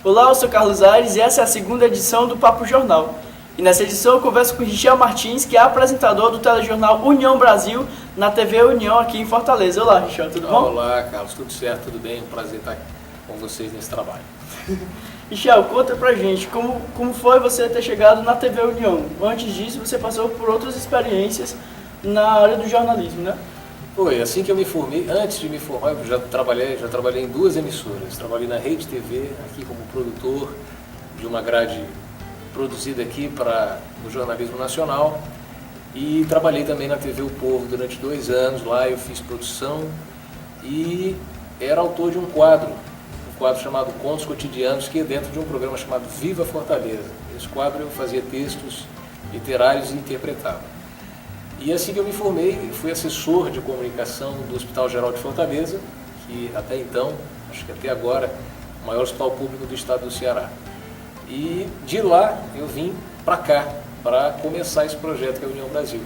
Olá, eu sou Carlos Aires e essa é a segunda edição do Papo Jornal. E nessa edição eu converso com Richel Martins, que é apresentador do telejornal União Brasil, na TV União aqui em Fortaleza. Olá, Richel, tudo bom? Olá, Carlos, tudo certo, tudo bem? Um prazer estar com vocês nesse trabalho. Richel, conta pra gente, como foi você ter chegado na TV União? Antes disso, você passou por outras experiências na área do jornalismo, né? Foi, assim que eu me formei, antes de me formar, eu já trabalhei em duas emissoras. Trabalhei na Rede TV, aqui como produtor de uma grade produzida aqui para o jornalismo nacional. E trabalhei também na TV O Povo durante 2 anos, lá eu fiz produção e era autor de um quadro chamado Contos Cotidianos, que é dentro de um programa chamado Viva Fortaleza. Esse quadro eu fazia textos literários e interpretava. E assim que eu me formei, fui assessor de comunicação do Hospital Geral de Fortaleza, que até então, acho que até agora, o maior hospital público do estado do Ceará. E de lá eu vim para cá, para começar esse projeto que é a União Brasil.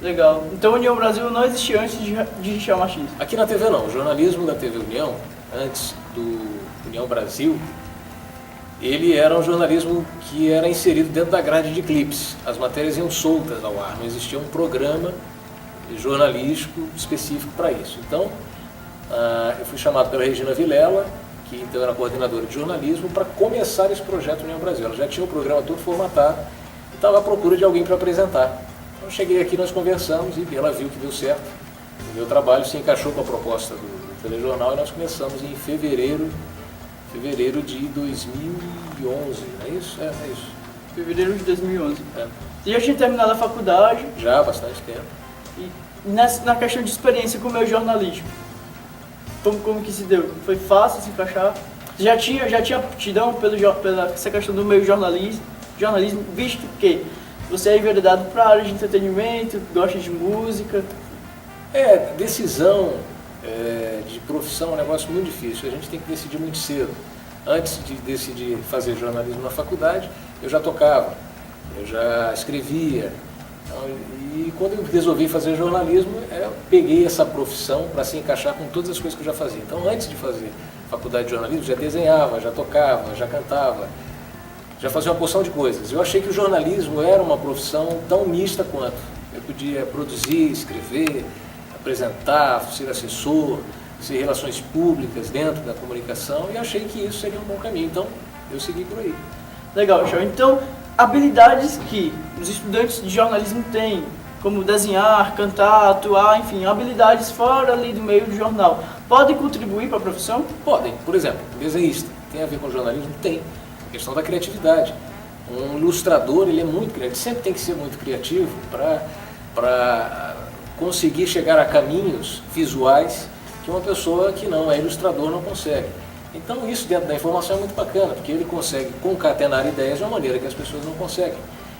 Legal. Então a União Brasil não existia antes de Richel Martins? Aqui na TV não, o jornalismo da TV União, antes do União Brasil, ele era um jornalismo que era inserido dentro da grade de clipes. As matérias iam soltas ao ar, não existia um programa jornalístico específico para isso. Então, eu fui chamado pela Regina Vilela, que então era coordenadora de jornalismo, para começar esse projeto União Brasil. Ela já tinha o programa todo formatado e estava à procura de alguém para apresentar. Então, cheguei aqui, nós conversamos e ela viu que deu certo. O meu trabalho se encaixou com a proposta do telejornal e nós começamos em fevereiro de 2011, não é isso? É isso. Fevereiro de 2011. É. Você já tinha terminado a faculdade? Já há bastante tempo. E na questão de experiência com o meio jornalístico, como que se deu? Foi fácil se encaixar? Você já tinha aptidão pela essa questão do meio jornalismo, visto que você é enveredado para a área de entretenimento, gosta de música? Decisão de profissão é um negócio muito difícil, a gente tem que decidir muito cedo. Antes de decidir fazer jornalismo na faculdade, eu já tocava, eu já escrevia. Então, e quando eu resolvi fazer jornalismo, eu peguei essa profissão para se encaixar com todas as coisas que eu já fazia. Então, antes de fazer faculdade de jornalismo, já desenhava, já tocava, já cantava, já fazia uma porção de coisas. Eu achei que o jornalismo era uma profissão tão mista quanto. Eu podia produzir, escrever, apresentar, ser assessor, ser relações públicas dentro da comunicação, e achei que isso seria um bom caminho. Então, eu segui por aí. Legal, show. Então, habilidades que os estudantes de jornalismo têm, como desenhar, cantar, atuar, enfim, habilidades fora ali do meio do jornal, podem contribuir para a profissão? Podem. Por exemplo, desenhista, tem a ver com jornalismo? Tem. A questão da criatividade. Um ilustrador, ele é muito criativo, sempre tem que ser muito criativo para conseguir chegar a caminhos visuais que uma pessoa que não é ilustrador não consegue. Então isso dentro da informação é muito bacana, porque ele consegue concatenar ideias de uma maneira que as pessoas não conseguem.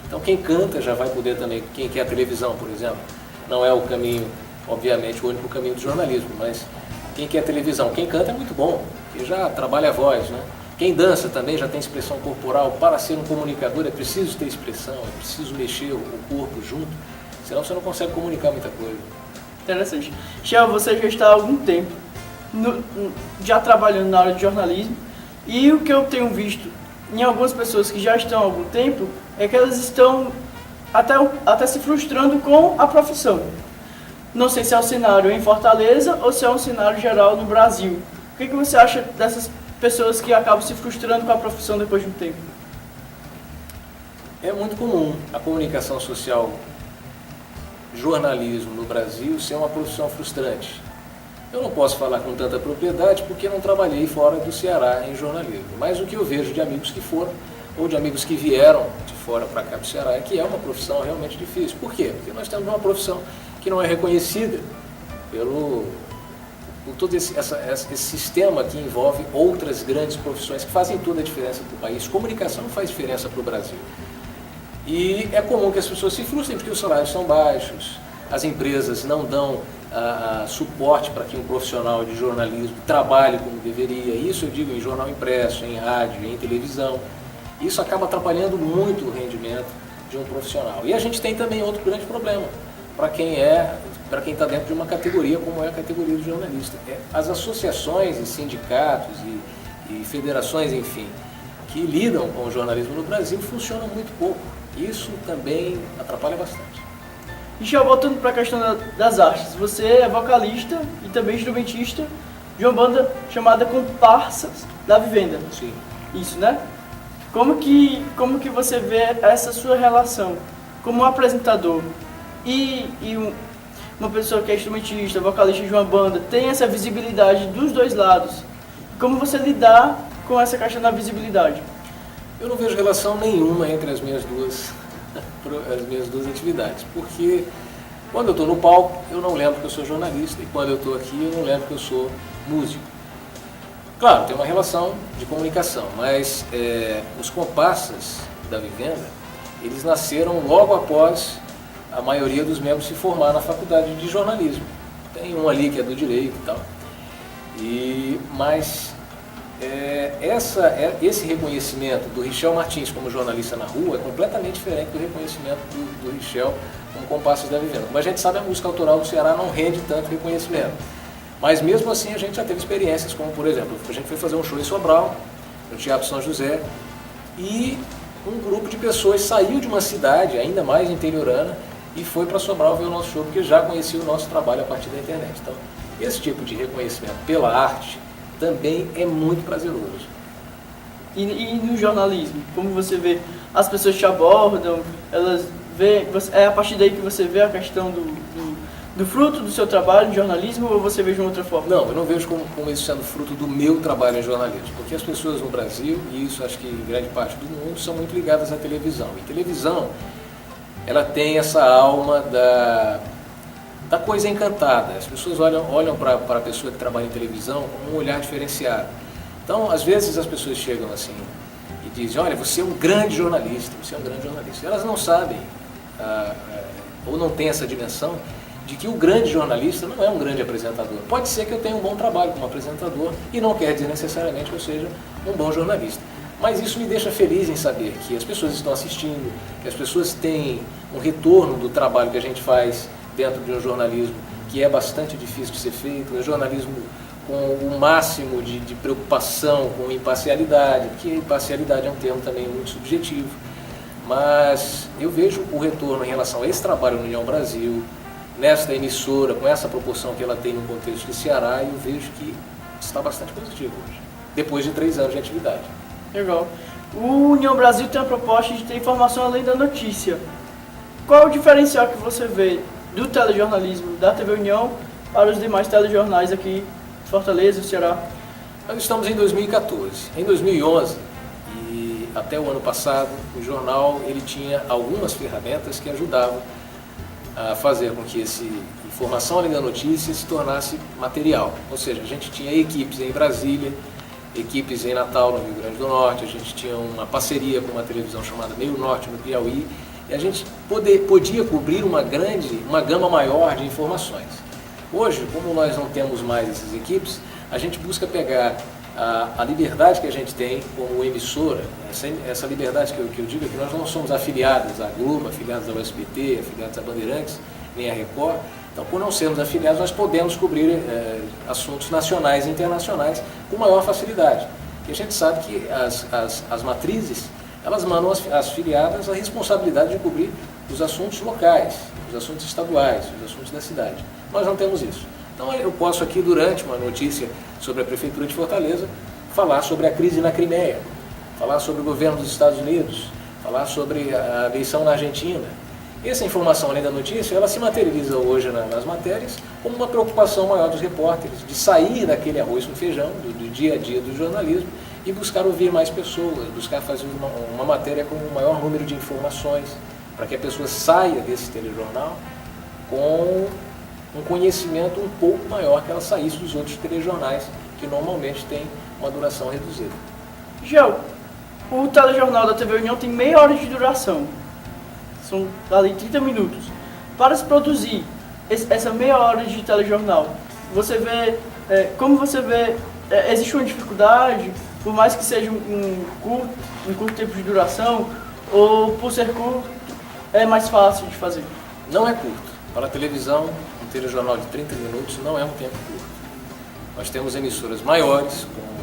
Então quem canta já vai poder também, quem quer a televisão, por exemplo, não é o caminho, obviamente, o único caminho do jornalismo, mas quem quer a televisão, quem canta é muito bom, porque já trabalha a voz, né? Quem dança também já tem expressão corporal. Para ser um comunicador é preciso ter expressão, é preciso mexer o corpo junto, senão você não consegue comunicar muita coisa. Interessante. Richel, você já está há algum tempo já trabalhando na área de jornalismo, e o que eu tenho visto em algumas pessoas que já estão há algum tempo é que elas estão até se frustrando com a profissão. Não sei se é um cenário em Fortaleza ou se é um cenário geral no Brasil. O que você acha dessas pessoas que acabam se frustrando com a profissão depois de um tempo? É muito comum a comunicação social, jornalismo no Brasil ser uma profissão frustrante. Eu não posso falar com tanta propriedade porque não trabalhei fora do Ceará em jornalismo, mas o que eu vejo de amigos que foram ou de amigos que vieram de fora para cá do Ceará é que é uma profissão realmente difícil. Por quê? Porque nós temos uma profissão que não é reconhecida por todo esse sistema que envolve outras grandes profissões que fazem toda a diferença para o país. Comunicação não faz diferença para o Brasil. E é comum que as pessoas se frustrem porque os salários são baixos, as empresas não dão suporte para que um profissional de jornalismo trabalhe como deveria. Isso eu digo em jornal impresso, em rádio, em televisão. Isso acaba atrapalhando muito o rendimento de um profissional. E a gente tem também outro grande problema para quem está dentro de uma categoria como é a categoria do jornalista. As associações e sindicatos e federações, enfim, que lidam com o jornalismo no Brasil funcionam muito pouco. Isso também atrapalha bastante. E já voltando para a questão das artes, você é vocalista e também instrumentista de uma banda chamada Comparsas da Vivenda. Sim. Isso, né? Como que você vê essa sua relação como um apresentador uma pessoa que é instrumentista, vocalista de uma banda, tem essa visibilidade dos dois lados? Como você lidar com essa questão da visibilidade? Eu não vejo relação nenhuma entre as minhas duas atividades, porque quando eu estou no palco, eu não lembro que eu sou jornalista, e quando eu estou aqui, eu não lembro que eu sou músico. Claro, tem uma relação de comunicação, mas os comparsas da Vivenda, eles nasceram logo após a maioria dos membros se formar na faculdade de jornalismo. Tem um ali que é do direito e tal. Mas esse reconhecimento do Richel Martins como jornalista na rua é completamente diferente do reconhecimento do Richel como Comparsas da Vivenda. Como a gente sabe, a música autoral do Ceará não rende tanto reconhecimento. Mas mesmo assim a gente já teve experiências como, por exemplo, a gente foi fazer um show em Sobral, no Teatro São José, e um grupo de pessoas saiu de uma cidade ainda mais interiorana e foi para Sobral ver o nosso show, porque já conhecia o nosso trabalho a partir da internet. Então, esse tipo de reconhecimento pela arte também é muito prazeroso. E no jornalismo, como você vê, as pessoas te abordam, elas vê, é a partir daí que você vê a questão do fruto do seu trabalho em jornalismo, ou você vê de uma outra forma? Não, eu não vejo como isso sendo fruto do meu trabalho em jornalismo, porque as pessoas no Brasil, e isso acho que em grande parte do mundo, são muito ligadas à televisão. E televisão, ela tem essa alma da coisa encantada. As pessoas olham para a pessoa que trabalha em televisão com um olhar diferenciado. Então, às vezes as pessoas chegam assim e dizem, olha, você é um grande jornalista, você é um grande jornalista. Elas não sabem, ou não têm essa dimensão, de que o grande jornalista não é um grande apresentador. Pode ser que eu tenha um bom trabalho como apresentador e não quer dizer necessariamente que eu seja um bom jornalista. Mas isso me deixa feliz em saber que as pessoas estão assistindo, que as pessoas têm um retorno do trabalho que a gente faz dentro de um jornalismo que é bastante difícil de ser feito, um jornalismo com o máximo de preocupação com imparcialidade, porque imparcialidade é um termo também muito subjetivo. Mas eu vejo o retorno em relação a esse trabalho no União Brasil, nesta emissora, com essa proporção que ela tem no contexto do Ceará, eu vejo que está bastante positivo hoje, depois de 3 anos de atividade. Legal. O União Brasil tem a proposta de ter informação além da notícia. Qual o diferencial que você vê do telejornalismo da TV União para os demais telejornais aqui de Fortaleza, Ceará? Nós estamos em 2014. Em 2011 e até o ano passado, o jornal ele tinha algumas ferramentas que ajudavam a fazer com que essa informação além da notícia se tornasse material. Ou seja, a gente tinha equipes em Brasília, equipes em Natal, no Rio Grande do Norte, a gente tinha uma parceria com uma televisão chamada Meio Norte, no Piauí, e a gente podia cobrir uma gama maior de informações. Hoje, como nós não temos mais essas equipes, a gente busca pegar a liberdade que a gente tem como emissora, essa liberdade que eu digo é que nós não somos afiliados à Globo, afiliados ao SBT, afiliados à Bandeirantes, nem à Record. Então, por não sermos afiliados, nós podemos cobrir assuntos nacionais e internacionais com maior facilidade. E a gente sabe que as matrizes, elas mandam às filiadas a responsabilidade de cobrir os assuntos locais, os assuntos estaduais, os assuntos da cidade. Nós não temos isso. Então eu posso aqui, durante uma notícia sobre a Prefeitura de Fortaleza, falar sobre a crise na Crimeia, falar sobre o governo dos Estados Unidos, falar sobre a eleição na Argentina. Essa informação, além da notícia, ela se materializa hoje nas matérias como uma preocupação maior dos repórteres, de sair daquele arroz com feijão, do dia a dia do jornalismo, e buscar ouvir mais pessoas, buscar fazer uma matéria com um maior número de informações, para que a pessoa saia desse telejornal com um conhecimento um pouco maior que ela saísse dos outros telejornais, que normalmente têm uma duração reduzida. Gel, o telejornal da TV União tem meia hora de duração. São ali 30 minutos. Para se produzir essa meia hora de telejornal, você vê, como você vê, existe uma dificuldade, por mais que seja um curto tempo de duração, ou por ser curto, é mais fácil de fazer? Não é curto. Para a televisão, um telejornal de 30 minutos não é um tempo curto. Nós temos emissoras maiores, com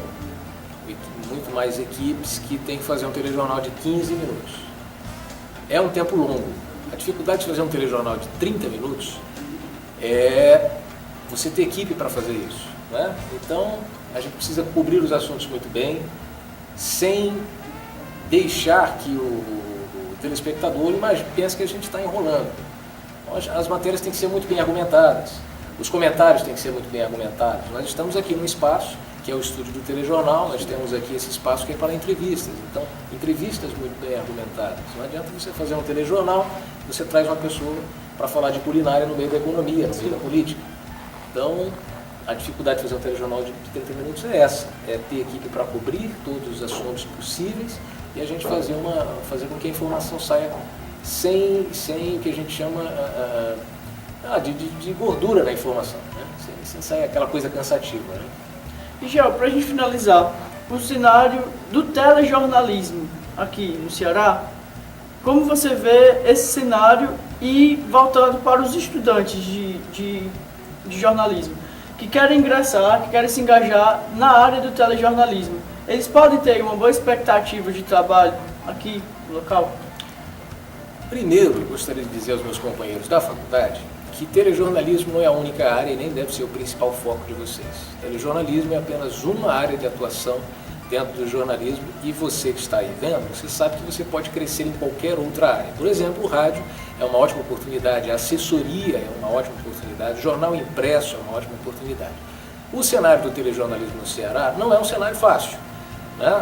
mais equipes que têm que fazer um telejornal de 15 minutos. É um tempo longo. A dificuldade de fazer um telejornal de 30 minutos é você ter equipe para fazer isso, né? Então, a gente precisa cobrir os assuntos muito bem, sem deixar que o telespectador pense que a gente está enrolando. As matérias têm que ser muito bem argumentadas, os comentários têm que ser muito bem argumentados. Nós estamos aqui num espaço que é o estúdio do telejornal, nós temos aqui esse espaço que é para entrevistas, então, entrevistas muito bem argumentadas. Não adianta você fazer um telejornal, você traz uma pessoa para falar de culinária no meio da economia, no meio da política. Então, a dificuldade de fazer um telejornal de 30 minutos é essa, é ter equipe para cobrir todos os assuntos possíveis e a gente fazer com que a informação saia sem o que a gente chama de gordura na informação, né? Sem sair aquela coisa cansativa, né? E, Gel, para a gente finalizar, o cenário do telejornalismo aqui no Ceará, como você vê esse cenário e voltando para os estudantes de jornalismo, que querem ingressar, que querem se engajar na área do telejornalismo, eles podem ter uma boa expectativa de trabalho aqui no local? Primeiro, eu gostaria de dizer aos meus companheiros da faculdade que telejornalismo não é a única área e nem deve ser o principal foco de vocês. Telejornalismo é apenas uma área de atuação dentro do jornalismo e você que está aí vendo, você sabe que você pode crescer em qualquer outra área. Por exemplo, o rádio é uma ótima oportunidade, a assessoria é uma ótima oportunidade, o jornal impresso é uma ótima oportunidade. O cenário do telejornalismo no Ceará não é um cenário fácil, né?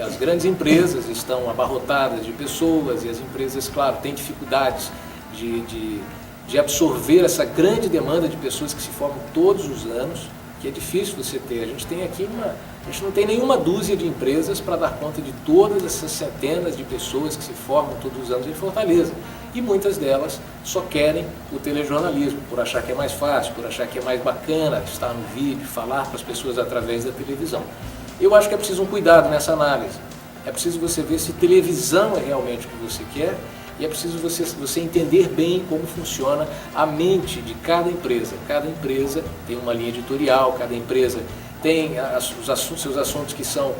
As grandes empresas estão abarrotadas de pessoas e as empresas, claro, têm dificuldades de absorver essa grande demanda de pessoas que se formam todos os anos, que é difícil você ter. A gente não tem nenhuma dúzia de empresas para dar conta de todas essas centenas de pessoas que se formam todos os anos em Fortaleza. E muitas delas só querem o telejornalismo, por achar que é mais fácil, por achar que é mais bacana estar no vídeo, falar para as pessoas através da televisão. Eu acho que é preciso um cuidado nessa análise. É preciso você ver se televisão é realmente o que você quer e é preciso você entender bem como funciona a mente de cada empresa. Cada empresa tem uma linha editorial, cada empresa tem seus assuntos que são,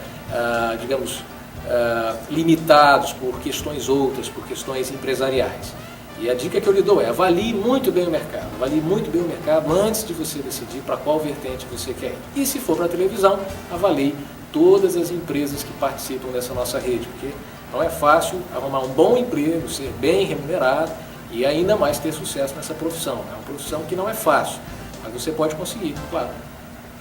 limitados por questões outras, por questões empresariais. E a dica que eu lhe dou é: avalie muito bem o mercado, antes de você decidir para qual vertente você quer ir. E se for para a televisão, avalie todas as empresas que participam dessa nossa rede, porque não é fácil arrumar um bom emprego, ser bem remunerado e ainda mais ter sucesso nessa profissão. É uma profissão que não é fácil, mas você pode conseguir, claro.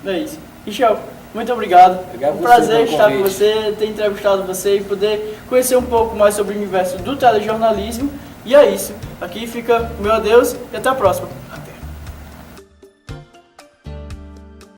É isso. Michel, muito obrigado. Obrigado. Um prazer estar com você, ter entrevistado você e poder conhecer um pouco mais sobre o universo do telejornalismo. E é isso. Aqui fica o meu adeus e até a próxima.